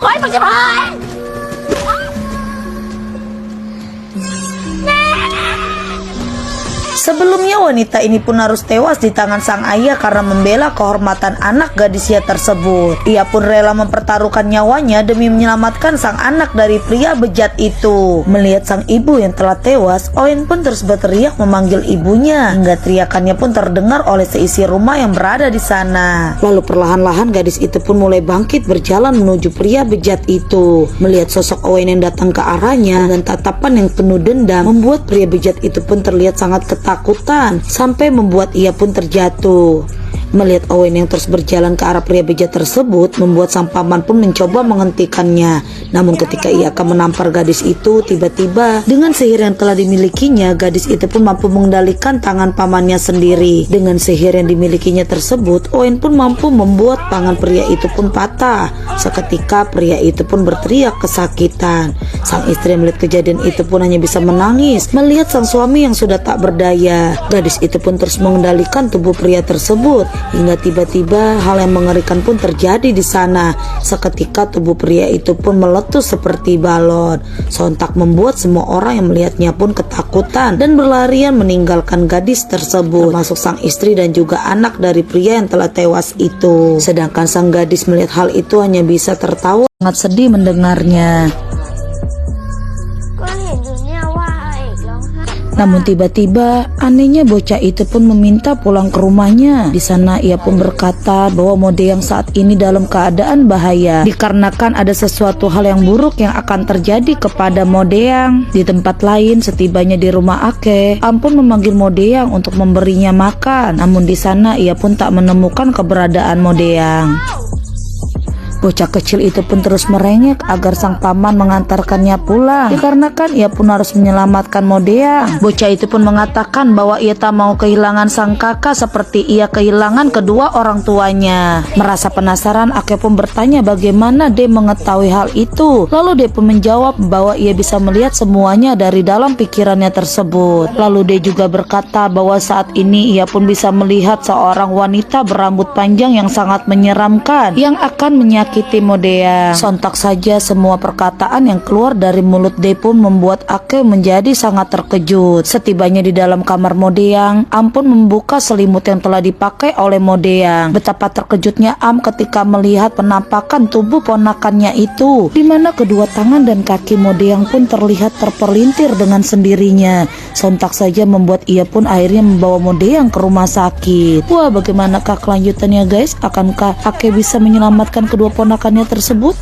Koy pagsipahan! Sebelumnya wanita ini pun harus tewas di tangan sang ayah karena membela kehormatan anak gadisnya tersebut. Ia pun rela mempertaruhkan nyawanya demi menyelamatkan sang anak dari pria bejat itu. Melihat sang ibu yang telah tewas, Owen pun terus berteriak memanggil ibunya, hingga teriakannya pun terdengar oleh seisi rumah yang berada di sana. Lalu perlahan-lahan gadis itu pun mulai bangkit berjalan menuju pria bejat itu. Melihat sosok Owen yang datang ke arahnya dengan tatapan yang penuh dendam, membuat pria bejat itu pun terlihat sangat ketakutan sampai membuat ia pun terjatuh. Melihat Owen yang terus berjalan ke arah pria bejat tersebut, membuat sang paman pun mencoba menghentikannya. Namun ketika ia akan menampar gadis itu, tiba-tiba dengan sihir yang telah dimilikinya, gadis itu pun mampu mengendalikan tangan pamannya sendiri. Dengan sihir yang dimilikinya tersebut, Owen pun mampu membuat tangan pria itu pun patah. Seketika pria itu pun berteriak kesakitan. Sang istri melihat kejadian itu pun hanya bisa menangis melihat sang suami yang sudah tak berdaya. Gadis itu pun terus mengendalikan tubuh pria tersebut, hingga tiba-tiba hal yang mengerikan pun terjadi di sana. Seketika tubuh pria itu pun meletus seperti balon. Sontak membuat semua orang yang melihatnya pun ketakutan dan berlarian meninggalkan gadis tersebut, termasuk sang istri dan juga anak dari pria yang telah tewas itu. Sedangkan sang gadis melihat hal itu hanya bisa tertawa, sangat sedih mendengarnya. Namun tiba-tiba anehnya bocah itu pun meminta pulang ke rumahnya. Di sana ia pun berkata bahwa Modeyang saat ini dalam keadaan bahaya dikarenakan ada sesuatu hal yang buruk yang akan terjadi kepada Modeyang. Di tempat lain, setibanya di rumah Ake, Am pun memanggil Modeyang untuk memberinya makan. Namun di sana ia pun tak menemukan keberadaan Modeyang. Bocah kecil itu pun terus merengek agar sang paman mengantarkannya pulang, dikarenakan ia pun harus menyelamatkan Modeyang. Bocah itu pun mengatakan bahwa ia tak mau kehilangan sang kakak seperti ia kehilangan kedua orang tuanya. Merasa penasaran, Ake pun bertanya bagaimana dia mengetahui hal itu. Lalu dia pun menjawab bahwa ia bisa melihat semuanya dari dalam pikirannya tersebut. Lalu dia juga berkata bahwa saat ini ia pun bisa melihat seorang wanita berambut panjang yang sangat menyeramkan yang akan menyakiti Modeyang. Sontak saja semua perkataan yang keluar dari mulut dia pun membuat Ake menjadi sangat terkejut. Setibanya di dalam kamar Modeyang, Am pun membuka selimut yang telah dipakai oleh Modeyang. Betapa terkejutnya Am ketika melihat penampakan tubuh ponakannya itu, di mana kedua tangan dan kaki Modeyang pun terlihat terpelintir dengan sendirinya. Sontak saja membuat ia pun akhirnya membawa Modeyang ke rumah sakit. Wah, bagaimanakah kelanjutannya guys? Akankah Ake bisa menyelamatkan kedua ponakannya tersebut?